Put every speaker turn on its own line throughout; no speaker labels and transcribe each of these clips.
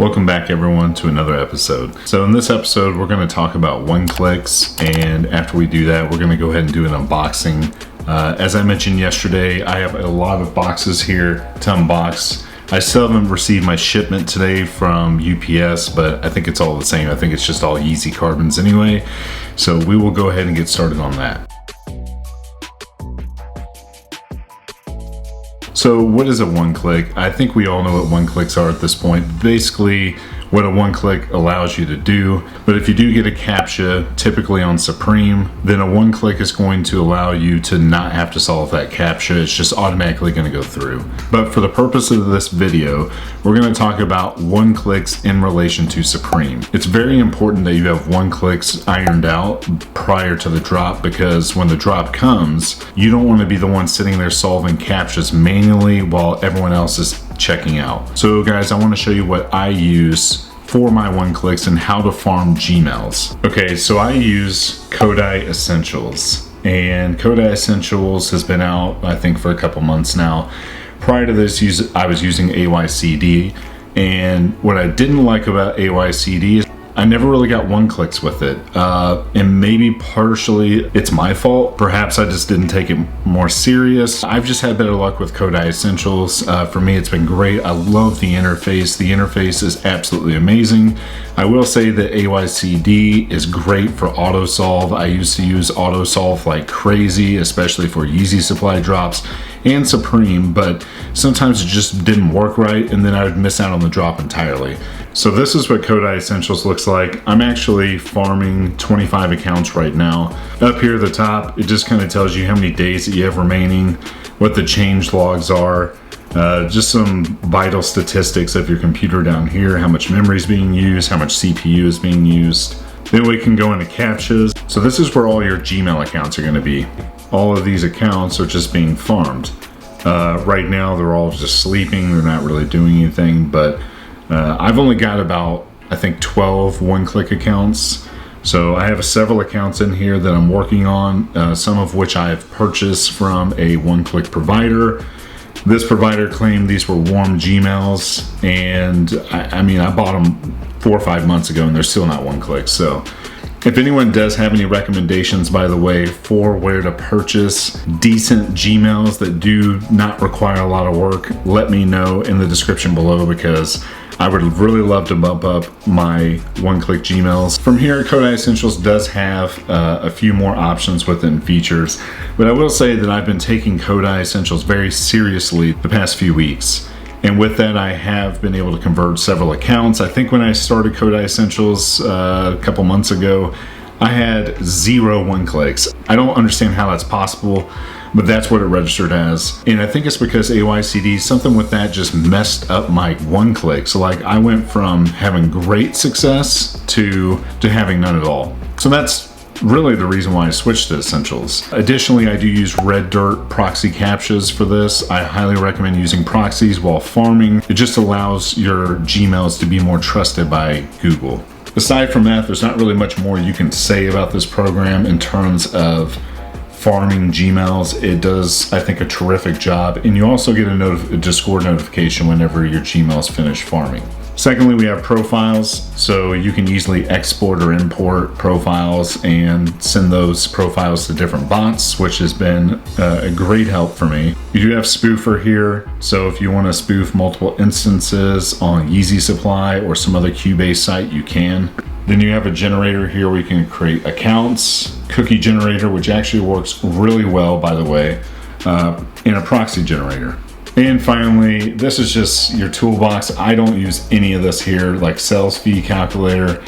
Welcome back everyone to another episode. So in this episode we're going to talk about one clicks, and after we do that we're going to go ahead and do an unboxing. As I mentioned yesterday, I have a lot of boxes here to unbox. I still haven't received my shipment today from UPS, but I think it's all the same. I think it's just all Yeezy Carbons anyway. So we will go ahead and get started on that. So what is a one click? I think we all know what one clicks are at this point. Basically what a one click allows you to do. But if you do get a CAPTCHA, typically on Supreme, then a one click is going to allow you to not have to solve that CAPTCHA. It's just automatically going to go through. But for the purpose of this video, we're going to talk about one clicks in relation to Supreme. It's very important that you have one clicks ironed out prior to the drop, because when the drop comes, you don't want to be the one sitting there solving CAPTCHAs manually while everyone else is checking out. So guys, I want to show you what I use for my one clicks and how to farm Gmails. Okay, so I use Kodai Essentials, and Kodai Essentials has been out I think for a couple months now. Prior to this, I was using AYCD, and what I didn't like about AYCD is I never really got one clicks with it, and maybe partially it's my fault. Perhaps I just didn't take it more serious. I've just had better luck with Kodai Essentials. For me, it's been great. I love the interface. The interface is absolutely amazing. I will say that AYCD is great for auto solve. I used to use auto solve like crazy, especially for Yeezy supply drops and Supreme, but sometimes it just didn't work right, and then I would miss out on the drop entirely. So this is what Kodai Essentials looks like. I'm actually farming 25 accounts right now. Up here at the top, it just kind of tells you how many days that you have remaining, what the change logs are, just some vital statistics of your computer down here, how much memory is being used, how much CPU is being used. Then we can go into CAPTCHAs. So this is where all your Gmail accounts are going to be. All of these accounts are just being farmed. Right now they're all just sleeping. They're not really doing anything, but I've only got about, I think, 12 one-click accounts. So I have several accounts in here that I'm working on, some of which I've purchased from a one-click provider. This provider claimed these were warm Gmails, and I mean, I bought them 4 or 5 months ago and they're still not one click. So if anyone does have any recommendations, by the way, for where to purchase decent Gmails that do not require a lot of work, let me know in the description below, because I would really love to bump up my one-click Gmails. From here, Kodai Essentials does have a few more options within features, but I will say that I've been taking Kodai Essentials very seriously the past few weeks. And with that, I have been able to convert several accounts. I think when I started Kodai Essentials a couple months ago, I had 0 one-clicks. I don't understand how that's possible, but that's what it registered as. And I think it's because AYCD, something with that just messed up my one-click. So like I went from having great success to having none at all. So that's really the reason why I switched to Essentials. Additionally, I do use Red Dirt proxy CAPTCHAs for this. I highly recommend using proxies while farming. It just allows your Gmails to be more trusted by Google. Aside from that, there's not really much more you can say about this program in terms of farming Gmails. It does, I think, a terrific job, and you also get a Discord notification whenever your Gmails finish farming. Secondly, we have profiles, so you can easily export or import profiles and send those profiles to different bots, which has been a great help for me. You do have Spoofer here, so if you want to spoof multiple instances on Yeezy Supply or some other Q-based site, you can. Then you have a generator here where you can create accounts, cookie generator, which actually works really well, by the way, and a proxy generator. And finally, this is just your toolbox. I don't use any of this here, like sales fee calculator.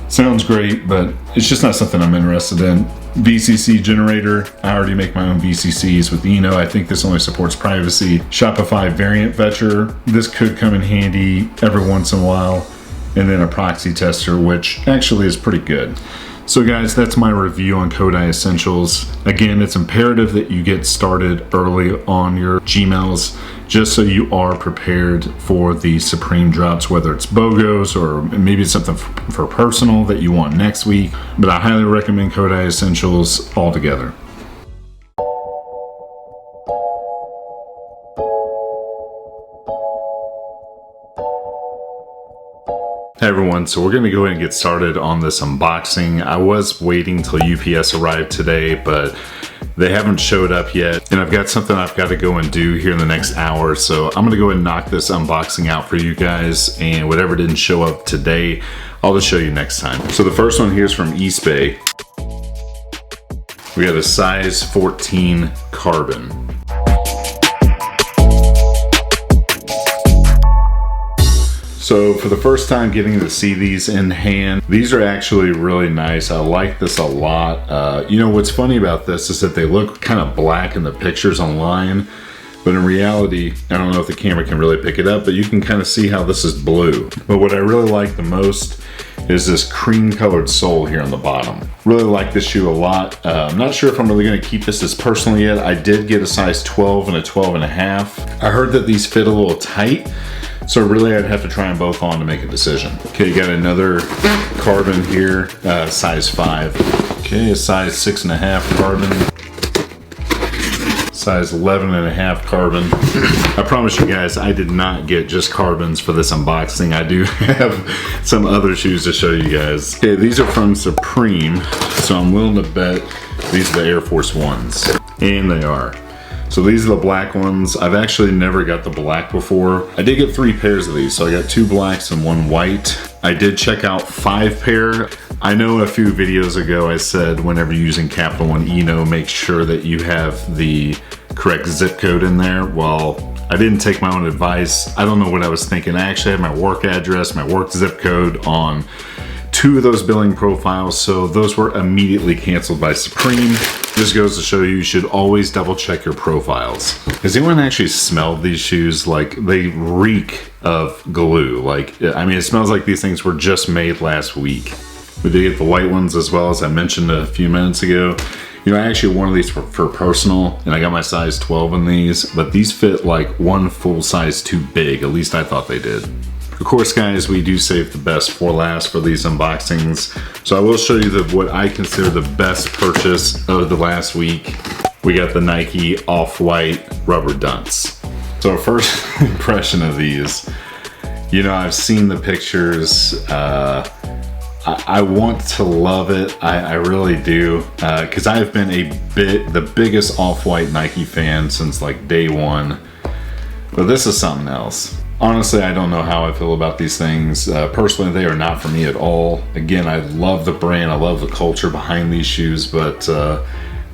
Sounds great, but it's just not something I'm interested in. VCC generator, I already make my own VCCs with Eno. I think this only supports privacy. Shopify variant fetcher, this could come in handy every once in a while. And then a proxy tester, which actually is pretty good. So guys, that's my review on Kodai Essentials. Again, it's imperative that you get started early on your Gmails, just so you are prepared for the Supreme drops, whether it's BOGOs or maybe it's something for personal that you want next week. But I highly recommend Kodai Essentials altogether. Hey everyone, so we're going to go ahead and get started on this unboxing. I was waiting till UPS arrived today, but they haven't showed up yet, and I've got something I've got to go and do here in the next hour, so I'm going to go ahead and knock this unboxing out for you guys, and whatever didn't show up today, I'll just show you next time. So the first one here is from Eastbay. We got a size 14 carbon. So for the first time getting to see these in hand, these are actually really nice. I like this a lot. You know, what's funny about this is that they look kind of black in the pictures online, but in reality, I don't know if the camera can really pick it up, but you can kind of see how this is blue. But what I really like the most is this cream colored sole here on the bottom. Really like this shoe a lot. I'm not sure if I'm really gonna keep this as personal yet. I did get a size 12 and a 12 and a half. I heard that these fit a little tight, so really I'd have to try them both on to make a decision. Okay, you got another carbon here, size 5. Okay, a size 6.5 carbon. Size 11.5 carbon. I promise you guys, I did not get just carbons for this unboxing. I do have some other shoes to show you guys. Okay, these are from Supreme, so I'm willing to bet these are the Air Force Ones. And they are. So these are the black ones. I've actually never got the black before. I did get 3 pairs of these, so I got 2 blacks and 1 white. I did check out 5 pair. I know a few videos ago I said whenever you're using Capital One Eno, make sure that you have the correct zip code in there. Well, I didn't take my own advice. I don't know what I was thinking. I actually had my work address, my work zip code on 2 of those billing profiles, so those were immediately canceled by Supreme. This goes to show you should always double check your profiles. Has anyone actually smelled these shoes? Like, they reek of glue. Like, I mean, it smells like these things were just made last week. We did get the white ones as well, as I mentioned a few minutes ago. You know, I actually wore these for personal, and I got my size 12 in these, but these fit like one full size too big. At least I thought they did. Of course, guys, we do save the best for last for these unboxings. So I will show you what I consider the best purchase of the last week. We got the Nike Off-White Rubber Dunks. So our first impression of these, you know, I've seen the pictures. I want to love it. I really do. Because I've been the biggest Off-White Nike fan since like day one. But this is something else. Honestly, I don't know how I feel about these things. Personally, they are not for me at all. Again, I love the brand, I love the culture behind these shoes, but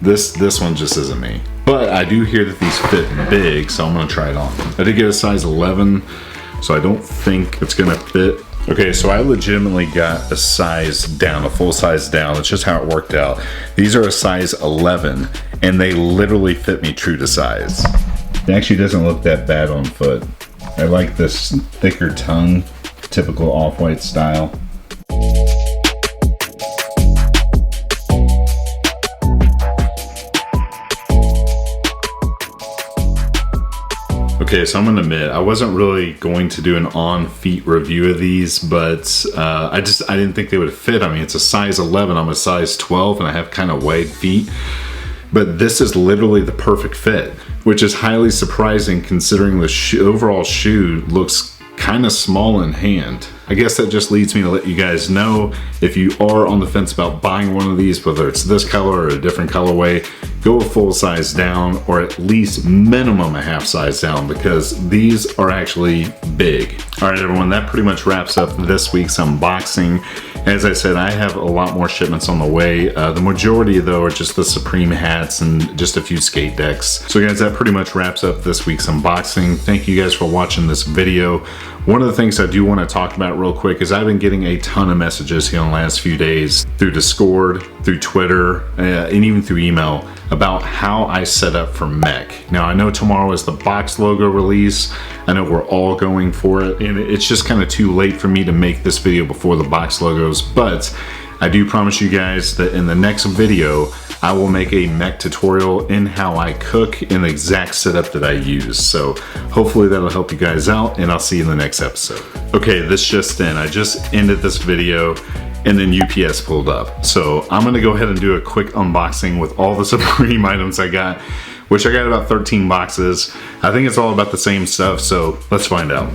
this one just isn't me. But I do hear that these fit big, so I'm gonna try it on. I did get a size 11, so I don't think it's gonna fit. Okay, so I legitimately got a size down, a full size down. That's just how it worked out. These are a size 11, and they literally fit me true to size. It actually doesn't look that bad on foot. I like this thicker tongue, typical Off-White style. Okay, so I'm gonna admit, I wasn't really going to do an on-feet review of these, but I didn't think they would fit. I mean, it's a size 11, I'm a size 12, and I have kind of wide feet. But this is literally the perfect fit, which is highly surprising considering the overall shoe looks kind of small in hand. I guess that just leads me to let you guys know, if you are on the fence about buying one of these, whether it's this color or a different colorway, go a full size down, or at least minimum a half size down, because these are actually big. All right, everyone, that pretty much wraps up this week's unboxing. As I said, I have a lot more shipments on the way. The majority, though, are just the Supreme hats and just a few skate decks. So guys, that pretty much wraps up this week's unboxing. Thank you guys for watching this video. One of the things I do want to talk about real quick is I've been getting a ton of messages here in the last few days through Discord, through Twitter, and even through email about how I set up for mech. Now, I know tomorrow is the box logo release. I know we're all going for it, and it's just kind of too late for me to make this video before the box logos, but I do promise you guys that in the next video, I will make a mech tutorial in how I cook in the exact setup that I use. So hopefully that'll help you guys out, and I'll see you in the next episode. Okay, this just in. I just ended this video and then UPS pulled up. So I'm gonna go ahead and do a quick unboxing with all the Supreme items I got, which I got about 13 boxes. I think it's all about the same stuff, so let's find out.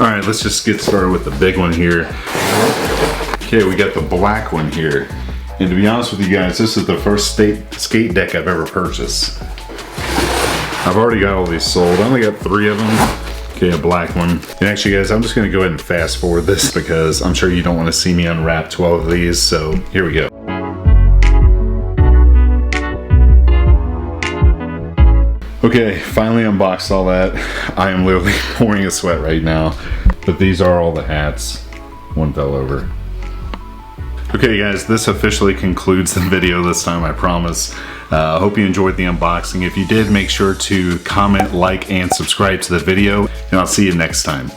All right, let's just get started with the big one here. Okay, we got the black one here. And to be honest with you guys, this is the first skate deck I've ever purchased. I've already got all these sold. I only got 3 of them. Okay, a black one. And actually guys, I'm just gonna go ahead and fast forward this because I'm sure you don't wanna see me unwrap 12 of these, so here we go. Okay, finally unboxed all that. I am literally pouring a sweat right now, but these are all the hats. One fell over. Okay guys, this officially concludes the video this time, I promise. I hope you enjoyed the unboxing. If you did, make sure to comment, like, and subscribe to the video, and I'll see you next time.